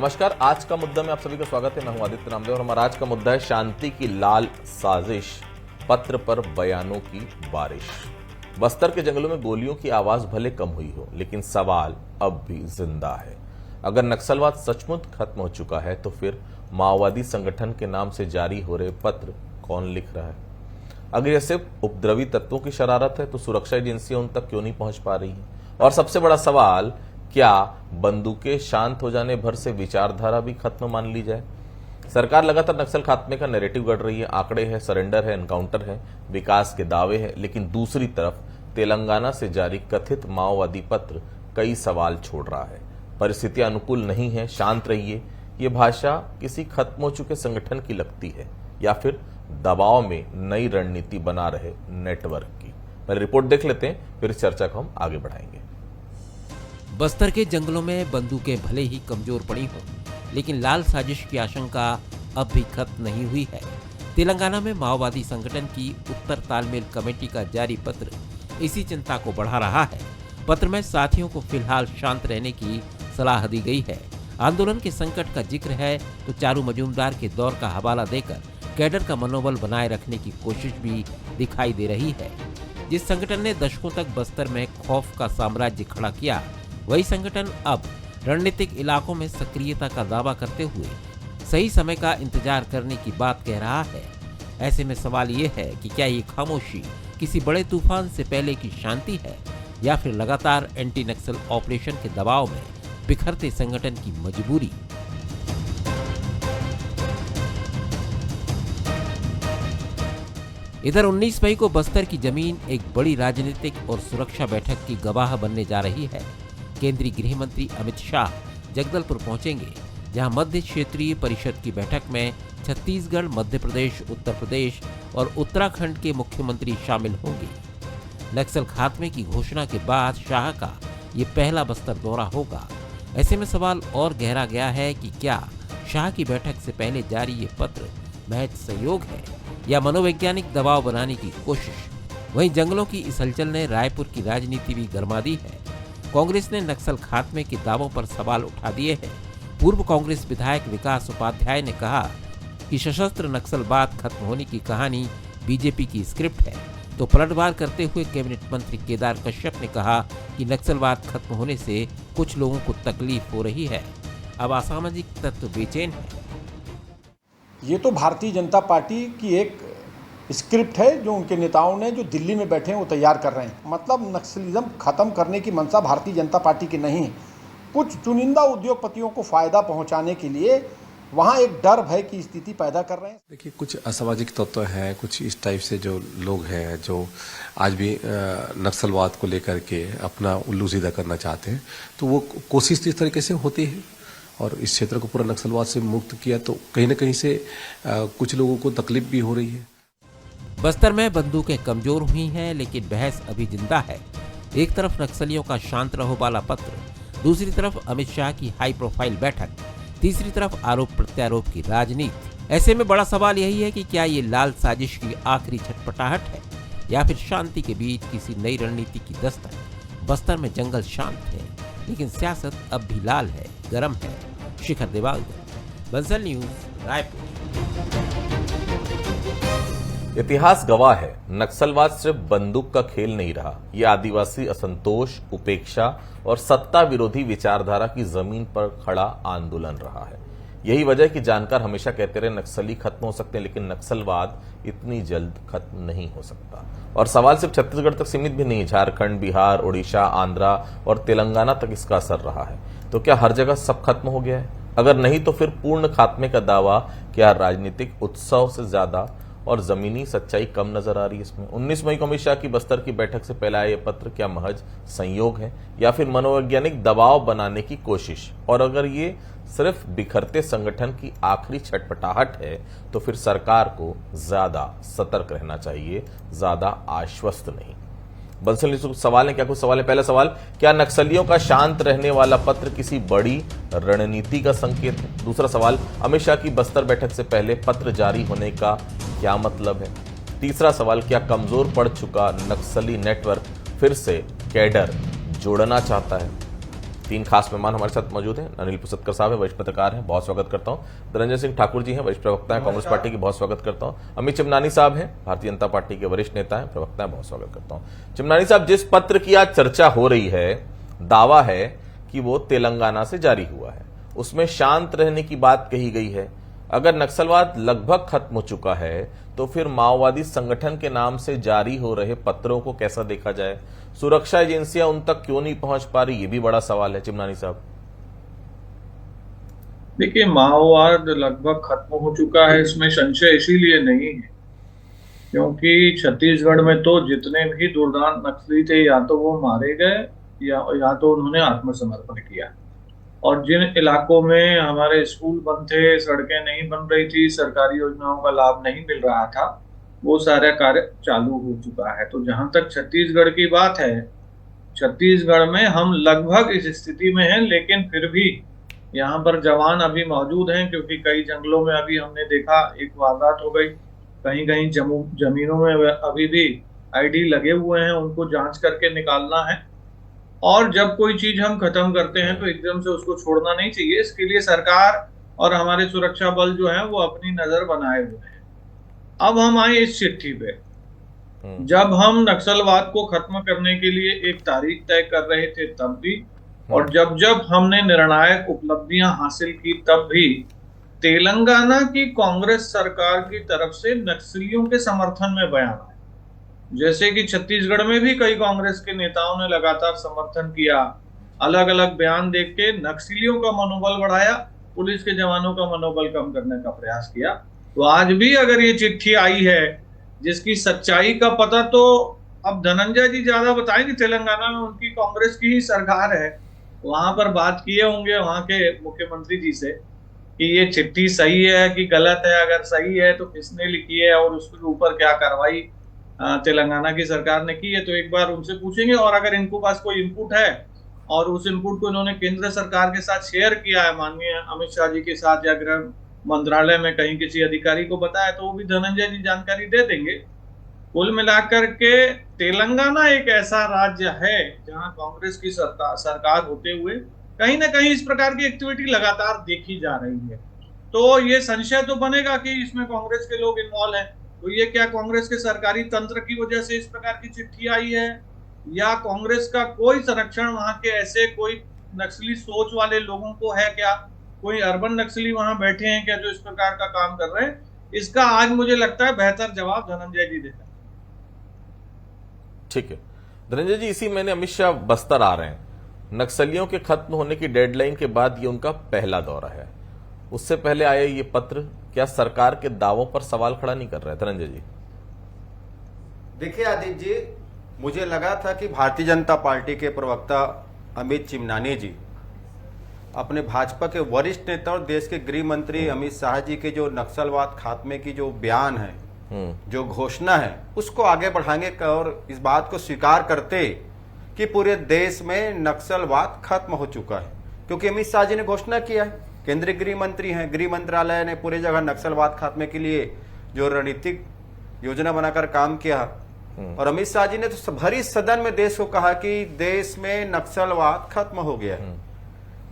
नमस्कार। आज का मुद्दा में आप सभी का स्वागत है। मैं हूं आदित्य नामदेव और हमारा आज का मुद्दा है शांति की लाल साजिश, पत्र पर बयानों की बारिश। बस्तर के जंगलों में गोलियों की आवाज भले कम हुई हो, लेकिन सवाल अब भी जिंदा है। अगर नक्सलवाद सचमुच खत्म हो चुका है तो फिर माओवादी संगठन के नाम से जारी हो रहे पत्र कौन लिख रहा है? अगर यह सिर्फ उपद्रवी तत्वों की शरारत है तो सुरक्षा एजेंसियां उन तक क्यों नहीं पहुंच पा रही हैं? और सबसे बड़ा सवाल, क्या बंदूकें शांत हो जाने भर से विचारधारा भी खत्म मान ली जाए? सरकार लगातार नक्सल खात्मे का नैरेटिव गढ़ रही है। आंकड़े हैं, सरेंडर है, एनकाउंटर है, विकास के दावे हैं, लेकिन दूसरी तरफ तेलंगाना से जारी कथित माओवादी पत्र कई सवाल छोड़ रहा है। परिस्थितियां अनुकूल नहीं है, शांत रहिए, ये भाषा किसी खत्म हो चुके संगठन की लगती है या फिर दबाव में नई रणनीति बना रहे नेटवर्क की? पहले रिपोर्ट देख लेते हैं, फिर इस चर्चा को हम आगे बढ़ाएंगे। बस्तर के जंगलों में बंदूकें भले ही कमजोर पड़ी हों, लेकिन लाल साजिश की आशंका अब भी खत्म नहीं हुई है। तेलंगाना में माओवादी संगठन की उत्तर तालमेल कमेटी का जारी पत्र इसी चिंता को बढ़ा रहा है। पत्र में साथियों को फिलहाल शांत रहने की सलाह दी गई है। आंदोलन के संकट का जिक्र है तो चारू मजूमदार के दौर का हवाला देकर कैडर का मनोबल बनाए रखने की कोशिश भी दिखाई दे रही है। जिस संगठन ने दशकों तक बस्तर में खौफ का साम्राज्य खड़ा किया, वही संगठन अब रणनीतिक इलाकों में सक्रियता का दावा करते हुए सही समय का इंतजार करने की बात कह रहा है। ऐसे में सवाल ये है कि क्या ये खामोशी किसी बड़े तूफान से पहले की शांति है या फिर लगातार एंटी नक्सल ऑपरेशन के दबाव में बिखरते संगठन की मजबूरी? इधर 19 मई को बस्तर की जमीन एक बड़ी राजनीतिक और सुरक्षा बैठक की गवाह बनने जा रही है। केंद्रीय गृह मंत्री अमित शाह जगदलपुर पहुंचेंगे, जहां मध्य क्षेत्रीय परिषद की बैठक में छत्तीसगढ़, मध्य प्रदेश, उत्तर प्रदेश और उत्तराखंड के मुख्यमंत्री शामिल होंगे। नक्सल खात्मे की घोषणा के बाद शाह का ये पहला बस्तर दौरा होगा। ऐसे में सवाल और गहरा गया है कि क्या शाह की बैठक से पहले जारी ये पत्र महज सहयोग है या मनोवैज्ञानिक दबाव बनाने की कोशिश? वहीं जंगलों की इस हलचल ने रायपुर की राजनीति भी गरमा दी है। कांग्रेस ने नक्सल खात्मे के दावों पर सवाल उठा दिए हैं। पूर्व कांग्रेस विधायक विकास उपाध्याय ने कहा कि सशस्त्र नक्सलवाद खत्म होने की कहानी बीजेपी की स्क्रिप्ट है, तो पलटवार करते हुए कैबिनेट मंत्री केदार कश्यप ने कहा कि नक्सलवाद खत्म होने से कुछ लोगों को तकलीफ हो रही है, अब असामाजिक तत्व बेचैन है। ये तो भारतीय जनता पार्टी की एक स्क्रिप्ट है जो उनके नेताओं ने, जो दिल्ली में बैठे हैं, वो तैयार कर रहे हैं। मतलब नक्सलिज्म खत्म करने की मंशा भारतीय जनता पार्टी की नहीं, कुछ चुनिंदा उद्योगपतियों को फायदा पहुंचाने के लिए वहां एक डर भय की स्थिति पैदा कर रहे हैं। देखिए, कुछ असामाजिक तत्व हैं, कुछ इस टाइप से जो लोग हैं जो आज भी नक्सलवाद को लेकर के अपना उल्लू सीधा करना चाहते हैं, तो वो कोशिश इस तरीके से होती है और इस क्षेत्र को पूरा नक्सलवाद से मुक्त किया तो कहीं ना कहीं से कुछ लोगों को तकलीफ भी हो रही है। बस्तर में बंदूकें कमजोर हुई हैं, लेकिन बहस अभी जिंदा है। एक तरफ नक्सलियों का शांत रहो वाला पत्र, दूसरी तरफ अमित शाह की हाई प्रोफाइल बैठक, तीसरी तरफ आरोप प्रत्यारोप की राजनीति। ऐसे में बड़ा सवाल यही है कि क्या ये लाल साजिश की आखिरी छटपटाहट है या फिर शांति के बीच किसी नई रणनीति की दस्तक? बस्तर में जंगल शांत है, लेकिन सियासत अब भी लाल है, गर्म है। शिखर देवालकर, बंसल न्यूज, रायपुर। इतिहास गवाह है, नक्सलवाद सिर्फ बंदूक का खेल नहीं रहा। यह आदिवासी असंतोष, उपेक्षा और सत्ता विरोधी विचारधारा की जमीन पर खड़ा आंदोलन रहा है। यही वजह कि जानकार हमेशा कहते रहे नक्सली खत्म हो सकते हैं, लेकिन नक्सलवाद इतनी जल्द खत्म नहीं हो सकता। और सवाल सिर्फ छत्तीसगढ़ तक सीमित भी नहीं, झारखंड, बिहार, उड़ीसा, आंध्रा और तेलंगाना तक इसका असर रहा है। तो क्या हर जगह सब खत्म हो गया है? अगर नहीं तो फिर पूर्ण खात्मे का दावा क्या राजनीतिक उत्सव से ज्यादा और जमीनी सच्चाई कम नजर आ रही है इसमें? 19 मई को अमित शाह की बस्तर की बैठक से पहले आया यह पत्र क्या महज संयोग है या फिर मनोवैज्ञानिक दबाव बनाने की कोशिश? और अगर ये सिर्फ बिखरते संगठन की आखिरी छटपटाहट है तो फिर सरकार को ज्यादा सतर्क रहना चाहिए, ज्यादा आश्वस्त नहीं। बंसल न्यूज कुछ सवाल है, क्या कुछ सवाल है? पहला सवाल, क्या नक्सलियों का शांत रहने वाला पत्र किसी बड़ी रणनीति का संकेत है? दूसरा सवाल, अमित शाह की बस्तर बैठक से पहले पत्र जारी होने का क्या मतलब है? तीसरा सवाल, क्या कमजोर पड़ चुका नक्सली नेटवर्क फिर से कैडर जोड़ना चाहता है? तीन खास मेहमान हमारे साथ मौजूद हैं। अनिल पुसतकर साहब हैं, वरिष्ठ पत्रकार हैं, बहुत स्वागत करता हूं। धनंजय सिंह ठाकुर जी हैं, वरिष्ठ प्रवक्ता हैं कांग्रेस पार्टी के, बहुत स्वागत करता हूं। अमित चिमनानी साहब हैं, भारतीय जनता पार्टी के वरिष्ठ नेता हैं, प्रवक्ता हैं, बहुत स्वागत करता हूं। चिमनानी साहब, जिस पत्र की आज चर्चा हो रही है, दावा है कि वो तेलंगाना से जारी हुआ है, उसमें शांत रहने की बात कही गई है। अगर नक्सलवाद लगभग खत्म हो चुका है तो फिर माओवादी संगठन के नाम से जारी हो रहे पत्रों को कैसा देखा जाए? सुरक्षा एजेंसियां उन तक क्यों नहीं पहुंच पा रही, ये भी बड़ा सवाल है। चिमनानी साहब, देखिए, माओवाद लगभग खत्म हो चुका है, इसमें संशय इसीलिए नहीं है क्योंकि छत्तीसगढ़ में तो जितने भी दुर्दांत नक्सली थे, या तो वो मारे गए या तो उन्होंने आत्मसमर्पण किया। और जिन इलाकों में हमारे स्कूल बंद थे, सड़कें नहीं बन रही थी, सरकारी योजनाओं का लाभ नहीं मिल रहा था, वो सारा कार्य चालू हो चुका है। तो जहां तक छत्तीसगढ़ की बात है, छत्तीसगढ़ में हम लगभग इस स्थिति में हैं, लेकिन फिर भी यहाँ पर जवान अभी मौजूद हैं क्योंकि कई जंगलों में अभी हमने देखा एक वारदात हो गई, कहीं कहीं जमीनों में अभी भी आईडी लगे हुए हैं, उनको जांच करके निकालना है। और जब कोई चीज हम खत्म करते हैं तो एकदम से उसको छोड़ना नहीं चाहिए। इसके लिए सरकार और हमारे सुरक्षा बल जो है वो अपनी नजर बनाए हुए हैं। अब हम आए इस चिट्ठी पे। जब हम नक्सलवाद को खत्म करने के लिए एक तारीख तय कर रहे थे तब भी, और जब जब हमने निर्णायक उपलब्धियां हासिल की तब भी, तेलंगाना की कांग्रेस सरकार की तरफ से नक्सलियों के समर्थन में बयान आए। जैसे कि छत्तीसगढ़ में भी कई कांग्रेस के नेताओं ने लगातार समर्थन किया, अलग अलग बयान देख के नक्सलियों का मनोबल बढ़ाया, पुलिस के जवानों का मनोबल कम करने का प्रयास किया। तो आज भी अगर ये चिट्ठी आई है जिसकी सच्चाई का पता तो अब धनंजय जी ज्यादा बताएंगे, तेलंगाना में उनकी कांग्रेस की ही सरकार है, वहां पर बात किए होंगे वहां के मुख्यमंत्री जी से कि ये चिट्ठी सही है कि गलत है, अगर सही है तो किसने लिखी है और उसके ऊपर क्या कार्रवाई तेलंगाना की सरकार ने की है, तो एक बार उनसे पूछेंगे। और अगर इनको पास कोई इनपुट है और उस इनपुट को इन्होंने केंद्र सरकार के साथ शेयर किया है, माननीय अमित शाह जी के साथ, या गृह मंत्रालय में कहीं किसी अधिकारी को बताया, तो वो भी धनंजय जी जानकारी दे देंगे। कुल मिलाकर के तेलंगाना एक ऐसा राज्य है जहां कांग्रेस की सरकार होते हुए कहीं ना कहीं इस प्रकार की एक्टिविटी लगातार देखी जा रही है। तो ये संशय तो बनेगा कि इसमें कांग्रेस के लोग इन्वॉल्व हैं। तो ये क्या कांग्रेस के सरकारी तंत्र की वजह से इस प्रकार की चिट्ठी आई है, या कांग्रेस का कोई संरक्षण वहां के ऐसे कोई नक्सली सोच वाले लोगों को है क्या, कोई अर्बन नक्सली वहां बैठे हैं क्या जो इस प्रकार का काम कर रहे हैं? इसका आज मुझे लगता है बेहतर जवाब धनंजय जी देते हैं। ठीक है धनंजय जी, इसी महीने अमित शाह बस्तर आ रहे हैं। नक्सलियों के खत्म होने की डेडलाइन के बाद ये उनका पहला दौरा है। उससे पहले आए ये पत्र क्या सरकार के दावों पर सवाल खड़ा नहीं कर रहा है? धनंजय जी, देखिए आदित्य जी, मुझे लगा था कि भारतीय जनता पार्टी के प्रवक्ता अमित चिमनानी जी अपने भाजपा के वरिष्ठ नेता और देश के गृह मंत्री अमित शाह जी के जो नक्सलवाद खात्मे की जो बयान है, जो घोषणा है, उसको आगे बढ़ाएंगे और इस बात को स्वीकार करते कि पूरे देश में नक्सलवाद खत्म हो चुका है। क्योंकि अमित शाह जी ने घोषणा किया है, केंद्रीय गृह मंत्री हैं, गृह मंत्रालय ने पूरे जगह नक्सलवाद खात्मे के लिए जो रणनीतिक योजना बनाकर काम किया। और अमित शाह जी ने तो भरी सदन में देश को कहा कि देश में नक्सलवाद खत्म हो गया है।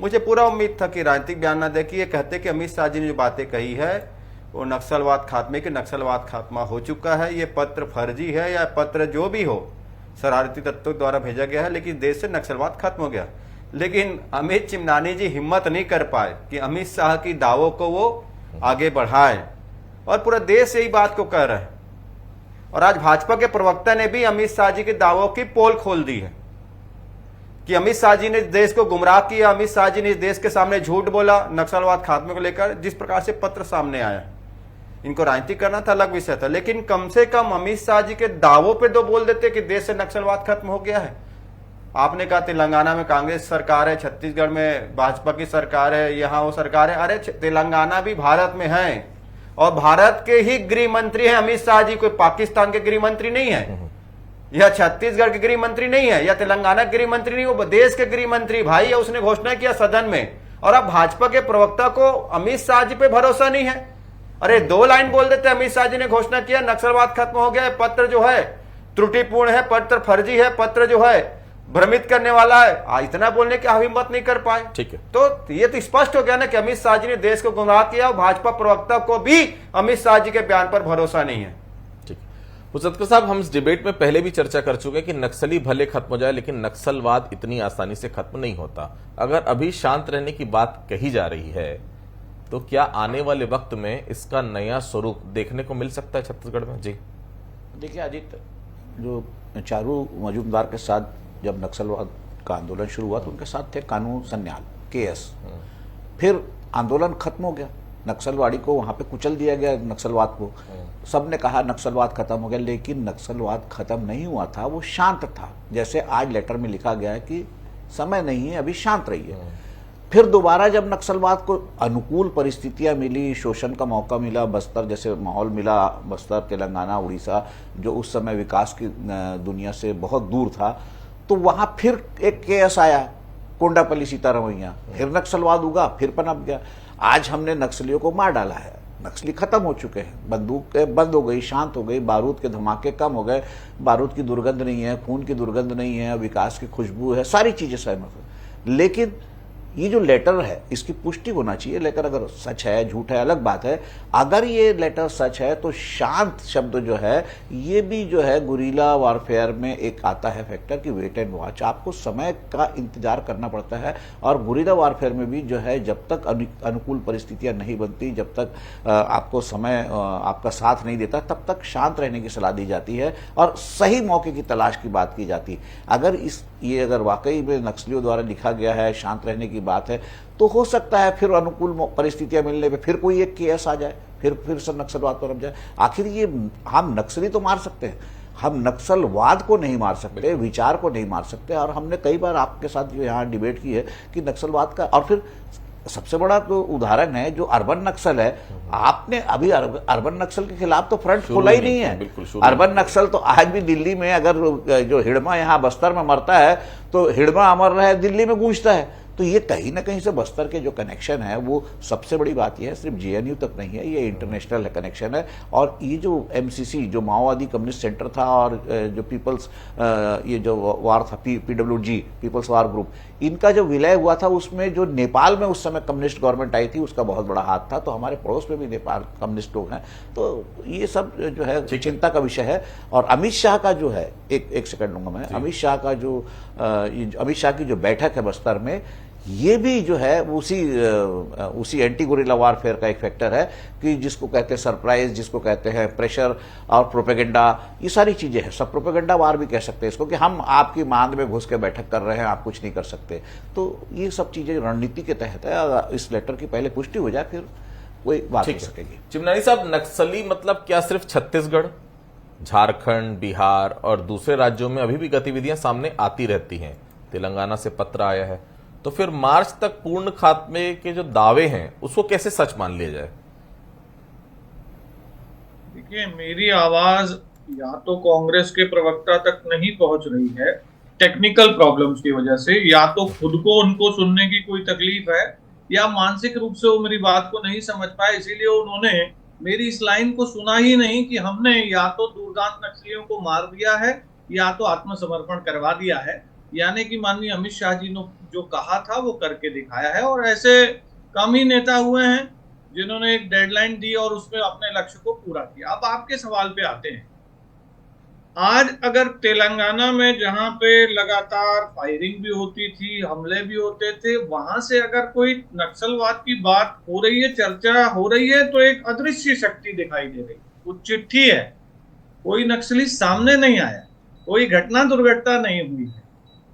मुझे पूरा उम्मीद था कि राजनीतिक बयान ना दे कि ये कहते कि अमित शाह जी ने जो बातें कही है वो नक्सलवाद खात्मे के नक्सलवाद खात्मा हो चुका है, ये पत्र फर्जी है या पत्र जो भी हो शरारती तत्वों द्वारा भेजा गया है, लेकिन देश से नक्सलवाद खत्म हो गया। लेकिन अमित चिमनानी जी हिम्मत नहीं कर पाए कि अमित शाह की दावों को वो आगे बढ़ाए, और पूरा देश यही बात को कह रहा है। और आज भाजपा के प्रवक्ता ने भी अमित शाह जी के दावों की पोल खोल दी है कि अमित शाह जी ने देश को गुमराह किया, अमित शाह जी ने देश के सामने झूठ बोला नक्सलवाद खात्मे को लेकर। जिस प्रकार से पत्र सामने आया, इनको राजनीति करना था, अलग विषय था, लेकिन कम से कम अमित शाह जी के दावों पे तो बोल देते कि देश से नक्सलवाद खत्म हो गया है। आपने कहा तेलंगाना में कांग्रेस सरकार है, छत्तीसगढ़ में भाजपा की सरकार है, यहाँ वो सरकार है। अरे तेलंगाना भी भारत में है और भारत के ही गृह मंत्री हैं अमित शाह जी, कोई पाकिस्तान के गृह मंत्री नहीं है, या छत्तीसगढ़ के गृह मंत्री नहीं है, या तेलंगाना गृह मंत्री नहीं, वो देश के गृह मंत्री भाई है। उसने घोषणा किया सदन में, और अब भाजपा के प्रवक्ता को अमित शाह जी पे भरोसा नहीं है। अरे 2 लाइन बोल देते, अमित शाह जी ने घोषणा किया नक्सलवाद खत्म हो गया, पत्र जो है त्रुटिपूर्ण है, पत्र फर्जी है, पत्र जो है भ्रमित करने वाला है, इतना बोलने की हिम्मत नहीं कर पाए। ठीक है। तो ये तो स्पष्ट हो गया ना कि अमित शाह जी ने देश को गुमराह किया और भाजपा प्रवक्ता को भी अमित शाह जी के बयान पर भरोसा नहीं है। ठीक है। मुसद्दक़ साहब, हम इस डिबेट में पहले भी चर्चा कर चुके हैं कि नक्सली भले खत्म हो जाए, लेकिन नक्सलवाद इतनी आसानी से खत्म नहीं होता। अगर अभी शांत रहने की बात कही जा रही है, तो क्या आने वाले वक्त में इसका नया स्वरूप देखने को मिल सकता है छत्तीसगढ़ में? जी देखिए आदित्य, जो चारू मजूमदार के साथ जब नक्सलवाद का आंदोलन शुरू हुआ तो उनके साथ थे कानून सन्याल केएस, फिर आंदोलन खत्म हो गया, नक्सलवाड़ी को वहां पे कुचल दिया गया, नक्सलवाद को सबने कहा नक्सलवाद खत्म हो गया, लेकिन नक्सलवाद खत्म नहीं हुआ था, वो शांत था। जैसे आज लेटर में लिखा गया है कि समय नहीं है, अभी शांत रहिए। फिर दोबारा जब नक्सलवाद को अनुकूल परिस्थितियां मिली, शोषण का मौका मिला, बस्तर जैसे माहौल मिला, बस्तर, तेलंगाना, उड़ीसा, जो उस समय विकास की दुनिया से बहुत दूर था, तो वहां फिर एक केएस आया, कोंडापल्ली सीतारमैया, फिर नक्सलवाद उगा, फिर पनप गया। आज हमने नक्सलियों को मार डाला है, नक्सली खत्म हो चुके हैं, बंदूकें बंद हो गई, शांत हो गई, बारूद के धमाके कम हो गए, बारूद की दुर्गंध नहीं है, खून की दुर्गंध नहीं है, विकास की खुशबू है, सारी चीजें सहमत है। लेकिन ये जो लेटर है इसकी पुष्टि होना चाहिए। लेटर अगर सच है झूठ है अलग बात है। अगर ये लेटर सच है तो शांत शब्द जो है ये भी जो है गुरीला वारफेयर में एक आता है फैक्टर कि वेट एंड वॉच, आपको समय का इंतजार करना पड़ता है। और गुरीला वारफेयर में भी जो है जब तक अनुकूल परिस्थितियां नहीं बनती, जब तक आपको समय आपका साथ नहीं देता, तब तक शांत रहने की सलाह दी जाती है और सही मौके की तलाश की बात की जाती है। अगर ये अगर वाकई में नक्सलियों द्वारा लिखा गया है, शांत रहने की बात है, तो हो सकता है फिर अनुकूल परिस्थितियां मिलने पे फिर कोई एक केस आ जाए, फिर से नक्सलवाद पर जाए। आखिर ये हम नक्सली तो मार सकते हैं, हम नक्सलवाद को नहीं मार सकते, विचार को नहीं मार सकते। और हमने कई बार आपके साथ जो यहाँ डिबेट की है कि नक्सलवाद का, और फिर सबसे बड़ा तो उदाहरण है जो अर्बन नक्सल है। आपने अभी अर्बन नक्सल के खिलाफ तो फ्रंट खोला ही नहीं है। अर्बन नक्सल तो आज भी दिल्ली में, अगर जो हिड़मा यहाँ बस्तर में मरता है तो हिड़मा अमर रहे दिल्ली में गूंजता है। तो ये कहीं ना कहीं से बस्तर के जो कनेक्शन है वो सबसे बड़ी बात यह है, सिर्फ जेएनयू तक नहीं है, ये इंटरनेशनल कनेक्शन है। और ये जो एमसीसी जो माओवादी कम्युनिस्ट सेंटर था और जो पीपल्स ये जो वार था पीडब्ल्यूजी पीपल्स वार ग्रुप, इनका जो विलय हुआ था उसमें जो नेपाल में उस समय कम्युनिस्ट गवर्नमेंट आई थी उसका बहुत बड़ा हाथ था। तो हमारे पड़ोस में भी नेपाल कम्युनिस्ट लोग हैं। तो ये सब जो है चिंता का विषय है। और अमित शाह का जो है, एक सेकंड लूंगा मैं, अमित शाह की जो बैठक है बस्तर में, ये भी जो है उसी एंटी गुरिल्ला वारफेयर का एक फैक्टर है कि जिसको कहते हैं सरप्राइज, जिसको कहते हैं प्रेशर और प्रोपेगेंडा, ये सारी चीजें हैं। सब प्रोपेगेंडा वार भी कह सकते हैं इसको कि हम आपकी मांद में घुस के बैठक कर रहे हैं, आप कुछ नहीं कर सकते। तो ये सब चीजें रणनीति के तहत है। इस लेटर की पहले पुष्टि हो जाए फिर कोई बात हो सकेगी। चिमनानी साहब, नक्सली मतलब क्या सिर्फ छत्तीसगढ़, झारखंड, बिहार और दूसरे राज्यों में अभी भी गतिविधियां सामने आती रहती हैं? तेलंगाना से पत्र आया है, तो फिर मार्च तक पूर्ण खात्मे के जो दावे हैं उसको कैसे सच मान लिया जाए? देखिए, मेरी आवाज या तो कांग्रेस के प्रवक्ता तक नहीं पहुंच रही है टेक्निकल प्रॉब्लम्स की वजह से, या तो खुद को उनको सुनने की कोई तकलीफ है, या मानसिक रूप से वो मेरी बात को नहीं समझ पाए, इसीलिए उन्होंने मेरी इस लाइन को सुना ही नहीं कि हमने या तो दुर्दांत नक्सलियों को मार दिया है या तो आत्मसमर्पण करवा दिया है। यानी कि माननीय अमित शाह जी ने जो कहा था वो करके दिखाया है। और ऐसे कम ही नेता हुए हैं जिन्होंने एक डेडलाइन दी और उसमें अपने लक्ष्य को पूरा किया। अब आपके सवाल पे आते हैं। आज अगर तेलंगाना में जहां पे लगातार फायरिंग भी होती थी, हमले भी होते थे, वहां से अगर कोई नक्सलवाद की बात हो रही है, चर्चा हो रही है, तो एक अदृश्य शक्ति दिखाई दे रही। वो चिट्ठी है, कोई नक्सली सामने नहीं आया, कोई घटना दुर्घटना नहीं हुई है।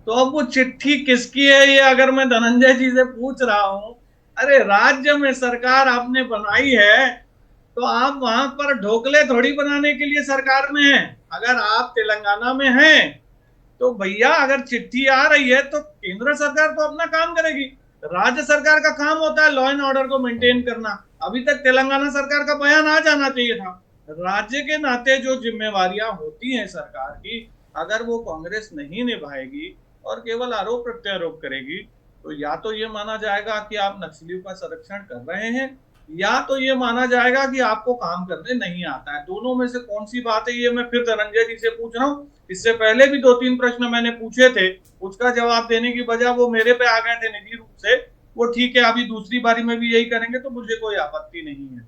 तो अब वो चिट्ठी किसकी है ये अगर मैं धनंजय जी से पूछ रहा हूं, अरे राज्य में सरकार आपने बनाई है तो आप वहां पर ढोकले थोड़ी बनाने के लिए सरकार में हैं। अगर आप तेलंगाना में हैं तो भैया अगर चिट्ठी आ रही है तो केंद्र सरकार तो अपना काम करेगी। राज्य सरकार का काम होता है लॉ एंड ऑर्डर को मेंटेन करना। अभी तक तेलंगाना सरकार का बयान आ जाना चाहिए था। राज्य के नाते जो जिम्मेवारियां होती हैं सरकार की, अगर वो कांग्रेस नहीं निभाएगी और केवल आरोप प्रत्यारोप करेगी तो या तो ये माना जाएगा कि आप नक्सलियों का संरक्षण कर रहे हैं, या तो ये माना जाएगा कि आपको काम करने नहीं आता है। दोनों में से कौन सी बात है, ये मैं फिर धनंजय जी से पूछ रहा हूँ। इससे पहले भी 2-3 प्रश्न मैंने पूछे थे, उसका जवाब देने की बजाय वो मेरे पे आ गए थे निजी रूप से। वो ठीक है, अभी दूसरी बारी में भी यही करेंगे तो मुझे कोई आपत्ति नहीं है।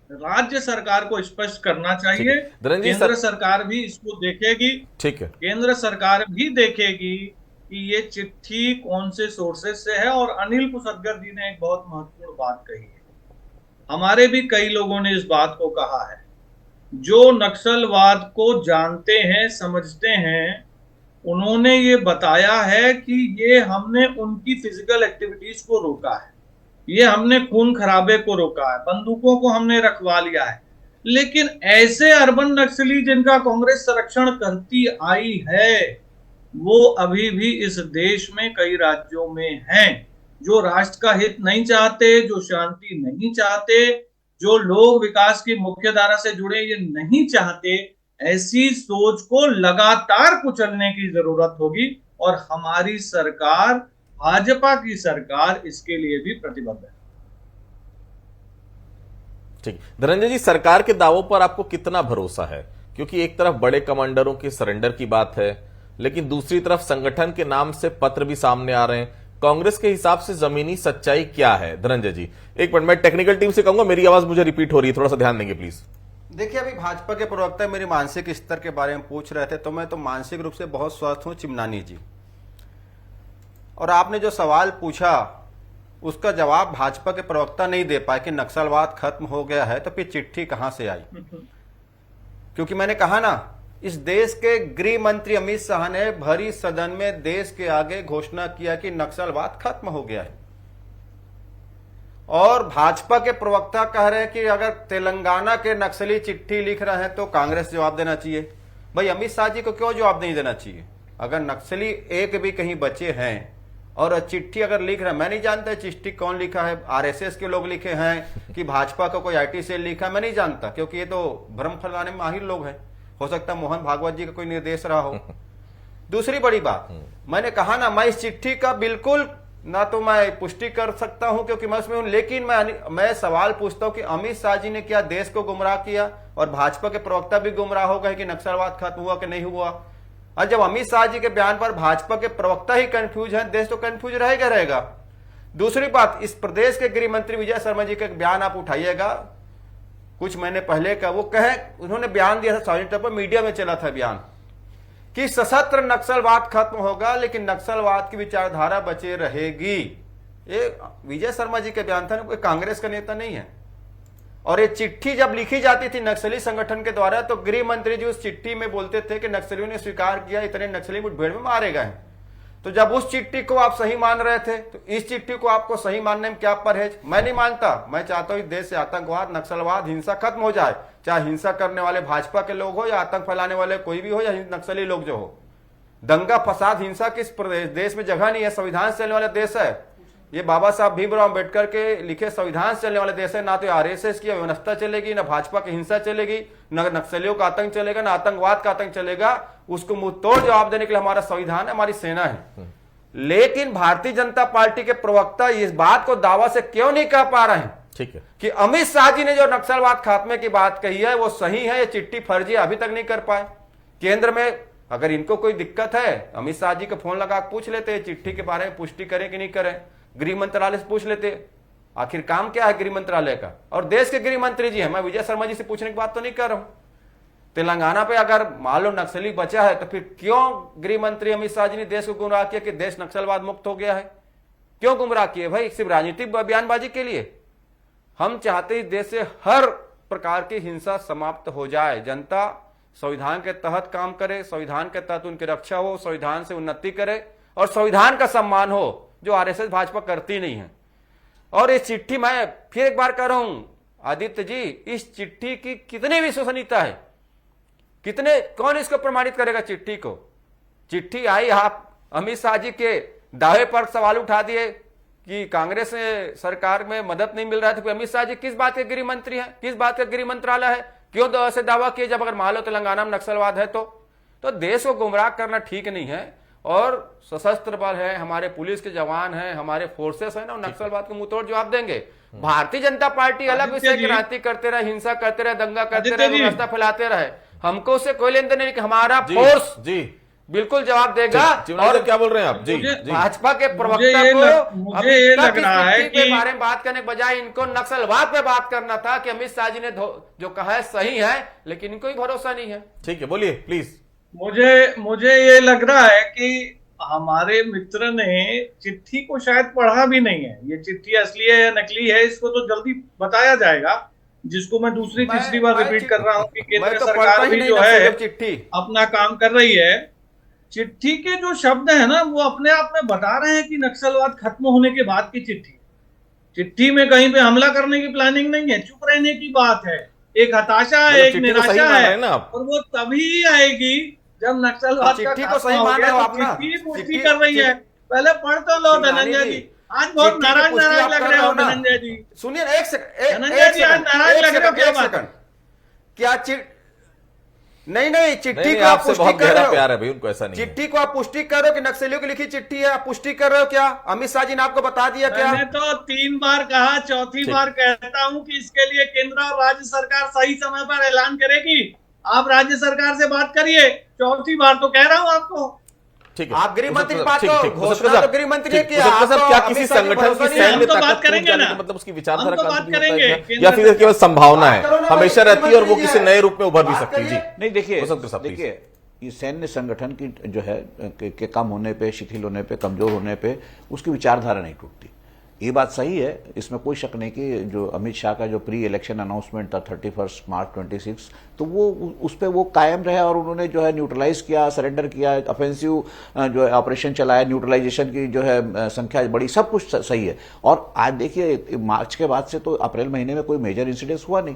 राज्य सरकार को स्पष्ट करना चाहिए, धनंजय केंद्र सरकार भी इसको देखेगी। ठीक है, केंद्र सरकार भी देखेगी कि ये चिट्ठी कौन से सोर्सेज से है। और अनिल पुसदगर जी ने एक बहुत महत्वपूर्ण बात कही है, हमारे भी कई लोगों ने इस बात को कहा है, जो नक्सलवाद को जानते हैं, समझते हैं, उन्होंने ये बताया है कि ये हमने उनकी फिजिकल एक्टिविटीज को रोका है, ये हमने खून खराबे को रोका है, बंदूकों को हमने रखवा लिया है। लेकिन ऐसे अर्बन नक्सली जिनका कांग्रेस संरक्षण करती आई है, वो अभी भी इस देश में कई राज्यों में हैं, जो राष्ट्र का हित नहीं चाहते, जो शांति नहीं चाहते, जो लोग विकास की मुख्य धारा से जुड़े ये नहीं चाहते। ऐसी सोच को लगातार कुचलने की जरूरत होगी और हमारी सरकार, भाजपा की सरकार, इसके लिए भी प्रतिबद्ध है। ठीक। धनंजय जी, सरकार के दावों पर आपको कितना भरोसा है? क्योंकि एक तरफ बड़े कमांडरों के सरेंडर की बात है, लेकिन दूसरी तरफ संगठन के नाम से पत्र भी सामने आ रहे हैं। कांग्रेस के हिसाब से जमीनी सच्चाई क्या है? धनंजय जी, एक मिनट, मैं टेक्निकल टीम से कहूंगा, मेरी आवाज मुझे रिपीट हो रही है, थोड़ा सा ध्यान देंगे प्लीज। देखिए, अभी भाजपा के प्रवक्ता मेरी मानसिक स्तर के बारे में पूछ रहे थे, तो मैं तो मानसिक रूप से बहुत स्वस्थ हूं, चिमनानी जी। और आपने जो सवाल पूछा उसका जवाब भाजपा के प्रवक्ता नहीं दे पाए कि नक्सलवाद खत्म हो गया है, तो फिर चिट्ठी कहां से आई? क्योंकि मैंने कहा ना, इस देश के गृह मंत्री अमित शाह ने भरी सदन में देश के आगे घोषणा किया कि नक्सलवाद खत्म हो गया है। और भाजपा के प्रवक्ता कह रहे हैं कि अगर तेलंगाना के नक्सली चिट्ठी लिख रहे हैं तो कांग्रेस जवाब देना चाहिए। भाई, अमित शाह जी को क्यों जवाब नहीं देना चाहिए? अगर नक्सली एक भी कहीं बचे हैं और चिट्ठी अगर लिख रहे हैं, मैं नहीं जानता चिट्ठी कौन लिखा है, आरएसएस के लोग लिखे हैं कि भाजपा का कोई आईटी सेल लिखा है, मैं नहीं जानता, क्योंकि ये तो भ्रम फैलाने में माहिर लोग हैं। हो सकता है मोहन भागवत जी का कोई निर्देश रहा हो। दूसरी बड़ी बात, मैंने कहा ना, मैं इस चिट्ठी का बिल्कुल ना तो मैं पुष्टि कर सकता हूं क्योंकि मैं उसमें हूं, लेकिन मैं सवाल पूछता हूं कि अमित शाह जी ने क्या देश को गुमराह किया? और भाजपा के प्रवक्ता भी गुमराह हो गए कि नक्सलवाद खत्म हुआ कि नहीं हुआ? और जब अमित शाह जी के बयान पर भाजपा के प्रवक्ता ही कंफ्यूज है, देश तो कंफ्यूज रहेगा। दूसरी बात, इस प्रदेश के गृह मंत्री विजय शर्मा जी का बयान आप उठाइएगा, कुछ महीने पहले का, वो उन्होंने बयान दिया था, सार्वजनिक तौर पर मीडिया में चला था बयान कि सशस्त्र नक्सलवाद खत्म होगा लेकिन नक्सलवाद की विचारधारा बचे रहेगी। ये विजय शर्मा जी के बयान था, कोई कांग्रेस का नेता नहीं है। और ये चिट्ठी जब लिखी जाती थी नक्सली संगठन के द्वारा, तो गृह मंत्री जी उस चिट्ठी में बोलते थे कि नक्सलियों ने स्वीकार किया इतने नक्सली मुठभेड़ में मारे गए। तो जब उस चिट्ठी को आप सही मान रहे थे, तो इस चिट्ठी को आपको सही मानने में क्या परहेज? मैं नहीं मानता। मैं चाहता हूं इस देश से आतंकवाद, नक्सलवाद, हिंसा खत्म हो जाए, चाहे हिंसा करने वाले भाजपा के लोग हो या आतंक फैलाने वाले कोई भी हो या नक्सली लोग जो हो। दंगा फसाद हिंसा किस देश में जगह नहीं है, संविधान से चलने वाला देश है ये। बाबा साहब भीमराव अम्बेडकर के लिखे संविधान से चलने वाले देश है। ना तो आरएसएस की व्यवस्था चलेगी, ना भाजपा की हिंसा चलेगी, न नक्सलियों का आतंक चलेगा, ना आतंकवाद का आतंक चलेगा। उसको मुंहतोड़ जवाब देने के लिए हमारा संविधान है, हमारी सेना है। लेकिन भारतीय जनता पार्टी के प्रवक्ता इस बात को दावा से क्यों नहीं कह पा रहे हैं? ठीक है कि अमित शाह जी ने जो नक्सलवाद खात्मे की बात कही है वो सही है, ये चिट्ठी फर्जी अभी तक नहीं कर पाए। केंद्र में अगर इनको कोई दिक्कत है, अमित शाह जी को फोन लगा पूछ लेते, चिट्ठी के बारे में पुष्टि करें कि नहीं करें, गृह मंत्रालय से पूछ लेते आखिर काम क्या है गृह मंत्रालय का। और देश के गृह मंत्री जी है, मैं विजय शर्मा जी से पूछने की बात तो नहीं कर रहा हूं। तेलंगाना पे अगर मान लो नक्सली बचा है तो फिर क्यों गृह मंत्री अमित शाह जी ने देश को गुमराह किया कि देश नक्सलवाद मुक्त हो गया है? क्यों गुमराह किए भाई? सिर्फ राजनीतिक बयानबाजी के लिए? हम चाहते इस देश से हर प्रकार की हिंसा समाप्त हो जाए, जनता संविधान के तहत काम करे, संविधान के तहत उनकी रक्षा हो, संविधान से उन्नति करे और संविधान का सम्मान हो, जो आरएसएस भाजपा करती नहीं है। और इस चिट्ठी, मैं फिर एक बार कह रहा हूं आदित्य जी, इस चिट्ठी की कितनी विश्वसनीयता है? कितने, कौन इसको प्रमाणित करेगा चिट्ठी को? चिट्ठी आई, आप अमित शाह जी के दावे पर सवाल उठा दिए कि कांग्रेस सरकार में मदद नहीं मिल रहा था। अमित शाह जी किस बात के गृह मंत्री हैं, किस बात का गृह मंत्रालय है? क्यों ऐसे दावा किए जब अगर मान लो तेलंगाना में नक्सलवाद है तो देश को गुमराह करना ठीक नहीं है। और सशस्त्र बल है, हमारे पुलिस के जवान हैं, हमारे फोर्सेस हैं ना, नक्सलवाद को मुंहतोड़ जवाब देंगे। भारतीय जनता पार्टी अलग विषय की राजनीति करते रहे, हिंसा करते रहे, दंगा करते रहे, व्यवस्था फैलाते रहे, हमको उससे कोई लेन देन नहीं कि हमारा फोर्स जी बिल्कुल जवाब देगा। और क्या बोल रहे हैं आप? जी जी, भाजपा के प्रवक्ता को मुझे ये लग रहा है के बारे में बात करने के बजाय इनको नक्सलवाद पे बात करना था कि अमित शाह जी ने जो कहा है सही है, लेकिन इनको ही भरोसा नहीं है। ठीक है, बोलिए प्लीज। मुझे ये लग रहा है कि हमारे मित्र ने चिट्ठी को शायद पढ़ा भी नहीं है। ये चिट्ठी असली है या नकली है इसको तो जल्दी बताया जाएगा, जिसको मैं दूसरी तीसरी बार रिपीट कर रहा हूँ कि केंद्र सरकार भी जो है चिट्ठी अपना काम कर रही है। चिट्ठी के जो शब्द है ना वो अपने आप में बता रहे हैं कि नक्सलवाद खत्म होने के बाद की चिट्ठी में कहीं पे हमला करने की प्लानिंग नहीं है, चुप रहने की बात है, एक हताशा है, एक निराशा है, और वो तभी आएगी जब नक्सलवाद चिट्ठी को सही मान रहे हो आप ना, चिट्ठी पुष्टि कर रही है। पहले पढ़ तो लो धनंजय जी, आज बहुत नाराज लग रहे हो धनंजय जी। सुनिए ना, एक सेकंड धनंजय जी आज नाराज लग रहे हो, क्या बात है? क्या नहीं चिट्ठी को आपसे बहुत गहरा प्यार है भाई, उनको ऐसा नहीं। चिट्ठी को आप पुष्टि कर रहे हो कि नक्सलियों की लिखी चिट्ठी है, आप पुष्टि कर रहे हो क्या? अमित शाह जी ने आपको बता दिया क्या? मैंने तो 3 बार कहा, चौथी बार कहता हूं कि इसके लिए केंद्र और राज्य सरकार सही समय पर ऐलान करेगी। आप राज्य सरकार से बात करिए, चौथी बार तो कह रहा हूं आपको। ठीक है, आप गृह मंत्री बात तो घोषणा तो गृह मंत्री ने किया, क्या किसी संगठन की सैन्य ताकत करेंगे ना, मतलब उसकी विचारधारा तो बात करेंगे, या फिर केवल संभावना है, हमेशा रहती है और वो किसी नए रूप में उभर भी सकती है? जी नहीं, देखिए ये सैन्य संगठन की जो है के कम होने पे, शिथिल होने पे, कमजोर होने पे उसकी विचारधारा नहीं टूटती। ये बात सही है, इसमें कोई शक नहीं कि जो अमित शाह का जो प्री इलेक्शन अनाउंसमेंट था 31 मार्च 26, तो वो उस पर वो कायम रहे और उन्होंने जो है न्यूट्रलाइज किया, सरेंडर किया, ऑफेंसिव जो है ऑपरेशन चलाया, न्यूट्रलाइजेशन की जो है संख्या बड़ी, सब कुछ सही है। और आज देखिए मार्च के बाद से तो अप्रैल महीने में कोई मेजर इंसिडेंस हुआ नहीं,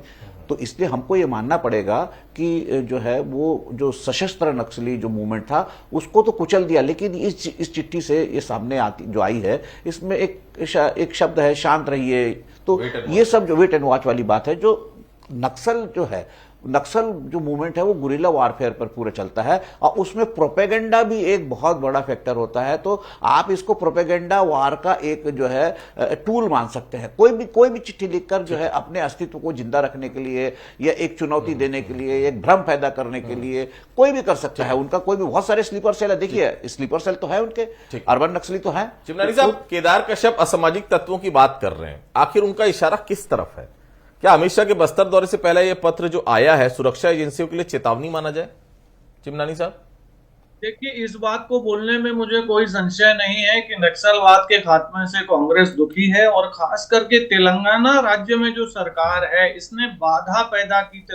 तो इसलिए हमको ये मानना पड़ेगा कि जो है वो जो सशस्त्र नक्सली जो मूवमेंट था उसको तो कुचल दिया। लेकिन इस चिट्ठी से ये सामने आती जो आई है, इसमें एक शब्द है शांत रहिए, तो ये सब जो वेट एंड वॉच वाली बात है। जो नक्सल जो मूवमेंट है वो गुरिल्ला वारफेयर पर पूरा चलता है और उसमें प्रोपेगेंडा भी एक बहुत बड़ा फैक्टर होता है। तो आप इसको प्रोपेगेंडा वार का एक जो है टूल मान सकते हैं। कोई भी चिट्ठी लिखकर जो है अपने अस्तित्व को जिंदा रखने के लिए या एक चुनौती देने के लिए, एक भ्रम पैदा करने के लिए कोई भी कर सकता है। उनका कोई भी बहुत सारे स्लीपर सेल है, देखिए स्लीपर सेल तो है उनके, अर्बन नक्सली तो है। चिमनानी साहब, केदार कश्यप असामाजिक तत्वों की बात कर रहे हैं, आखिर उनका इशारा किस तरफ है? क्या अमित शाह के बस्तर दौरे से पहले यह पत्र जो आया है सुरक्षा एजेंसियों के लिए चेतावनी माना जाए? चिमनानी साहब, देखिए इस बात को बोलने में मुझे कोई संशय नहीं है कि नक्सलवाद के खात्मे से कांग्रेस दुखी है, और खास करके तेलंगाना राज्य में जो सरकार है इसने बाधा पैदा की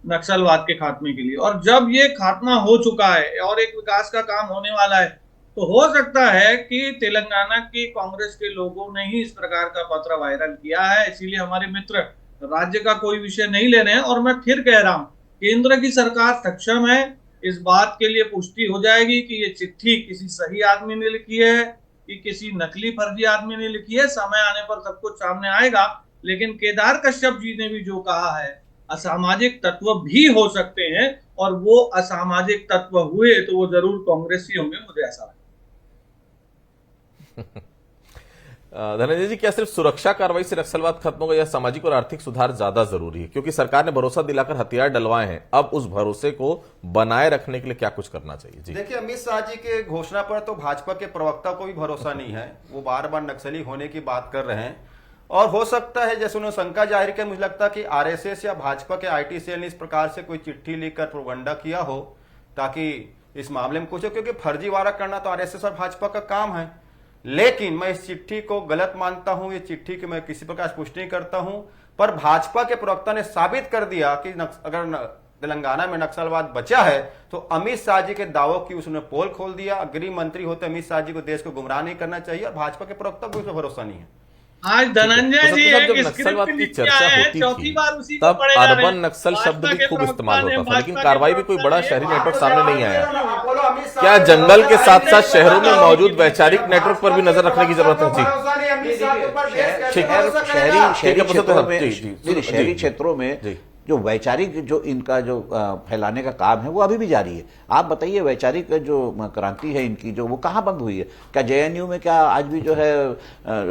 नक्सलवाद के खात्मे के लिए। और जब ये खात्मा हो चुका है और एक विकास का काम होने वाला है, तो हो सकता है कि तेलंगाना की कांग्रेस के लोगों ने ही इस प्रकार का पत्र वायरल किया है। इसीलिए हमारे मित्र राज्य का कोई विषय नहीं ले रहे हैं। और मैं फिर कह रहा हूं, केंद्र की सरकार सक्षम है, इस बात के लिए पुष्टि हो जाएगी कि ये चिट्ठी किसी सही आदमी ने लिखी है कि किसी नकली फर्जी आदमी ने लिखी है। समय आने पर सब कुछ सामने आएगा। लेकिन केदार कश्यप जी ने भी जो कहा है, असामाजिक तत्व भी हो सकते हैं, और वो असामाजिक तत्व हुए तो वो जरूर कांग्रेसी होंगे, मुझे ऐसा लगता है। धनंजय जी, क्या सिर्फ सुरक्षा कार्रवाई से नक्सलवाद खत्म होगा या सामाजिक और आर्थिक सुधार ज्यादा जरूरी है? क्योंकि सरकार ने भरोसा दिलाकर हथियार डलवाए हैं, अब उस भरोसे को बनाए रखने के लिए क्या कुछ करना चाहिए? जी देखिए, अमित शाह जी के घोषणा पर तो भाजपा के प्रवक्ता को भी भरोसा नहीं है। वो बार बार नक्सली होने की बात कर रहे हैं, और हो सकता है जैसे उन्होंने शंका जाहिर की, मुझे लगता है कि आरएसएस या भाजपा के आईटी सेल ने इस प्रकार से कोई चिट्ठी लिखकर प्रोपगंडा किया हो ताकि इस मामले में कुछ हो, क्योंकि फर्जीवाड़ा करना तो आरएसएस और भाजपा का काम है। लेकिन मैं इस चिट्ठी को गलत मानता हूं, ये चिट्ठी की मैं किसी प्रकार पुष्टि नहीं करता हूं, पर भाजपा के प्रवक्ता ने साबित कर दिया कि अगर तेलंगाना में नक्सलवाद बचा है तो अमित शाह जी के दावों की उसने पोल खोल दिया। गृह मंत्री होते अमित शाह जी को देश को गुमराह नहीं करना चाहिए, और भाजपा के प्रवक्ता को इसमें भरोसा नहीं है। आज धनंजय जी जब नक्सलवाद की चर्चा होती थी तब अर्बन नक्सल शब्द भी खूब इस्तेमाल होता था, लेकिन कार्रवाई भी कोई बड़ा शहरी नेटवर्क सामने नहीं आया। क्या जंगल के साथ साथ शहरों में मौजूद वैचारिक नेटवर्क पर भी नजर रखने की जरूरत है? शहरी क्षेत्रों में जो वैचारिक जो इनका जो फैलाने का काम है वो अभी भी जारी है। आप बताइए वैचारिक जो क्रांति है इनकी जो वो कहाँ बंद हुई है? क्या जेएनयू में क्या आज भी जो है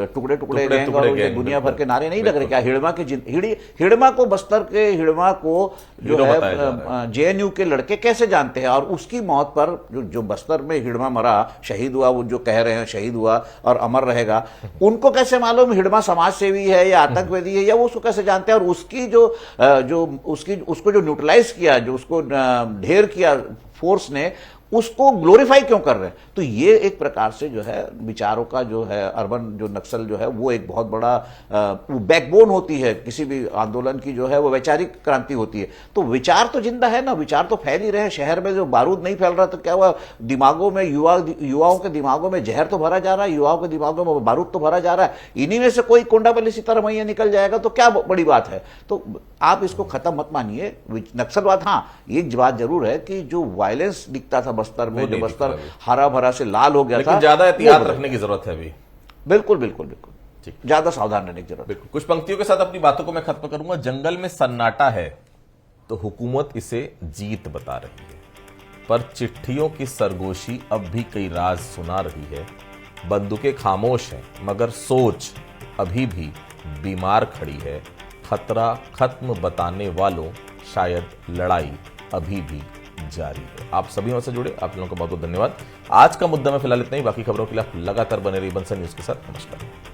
टुकड़े टुकड़े गैंग और गैंग, दुनिया भर के नारे नहीं लग रहे? क्या हिड़मा को बस्तर के हिड़मा को जो है जेएनयू के लड़के कैसे जानते हैं? और उसकी मौत पर जो बस्तर में हिड़मा मरा, शहीद हुआ, वो जो कह रहे हैं शहीद हुआ और अमर रहेगा, उनको कैसे मालूम हिड़मा समाज सेवी है या आतंकवादी है, या वो उसको कैसे जानते हैं? और उसकी उसको जो न्यूट्रलाइज किया, जो उसको ढेर किया फोर्स ने, उसको ग्लोरीफाई क्यों कर रहे हैं? तो ये एक प्रकार से जो है विचारों का जो है अर्बन जो नक्सल जो है वो एक बहुत बड़ा बैकबोन होती है किसी भी आंदोलन की, जो है वो वैचारिक क्रांति होती है। तो विचार तो जिंदा है ना, विचार तो फैल ही रहे हैं। शहर में जो बारूद नहीं फैल रहा तो क्या हुआ? दिमागों में युवाओं के दिमागों में जहर तो भरा जा रहा है, युवाओं के दिमागों में बारूद तो भरा जा रहा है। इन्हीं में से कोई कोंडापल्ली सीतारमैया निकल जाएगा तो क्या बड़ी बात है? तो आप इसको खत्म मत मानिए नक्सलवाद। हाँ, एक बात जरूर है कि जो वायलेंस दिखता था बस्तर में, जो बस्तर हरा भरा से लाल हो गया था, ज्यादा एहतियात रखने की जरूरत है अभी। बिल्कुल बिल्कुल बिल्कुल, ठीक, ज्यादा सावधान रहने की जरूरत। बिल्कुल। कुछ पंक्तियों के साथ अपनी बातों को मैं खत्म करूंगा। जंगल में सन्नाटा है तो हुकूमत इसे जीत बता रही है, पर चिट्ठियों की सरगोशी अब भी कई राज सुना रही है। बंदूकें खामोश हैं मगर सोच अभी भी बीमार खड़ी है। खतरा खत्म बताने वालों शायद लड़ाई अभी भी जारी है। आप सभी हमसे जुड़े, आप लोगों का बहुत बहुत धन्यवाद। आज का मुद्दा में फिलहाल इतना ही। बाकी खबरों के लिए आप लगातार बने रहिए बंसल न्यूज के साथ। नमस्कार।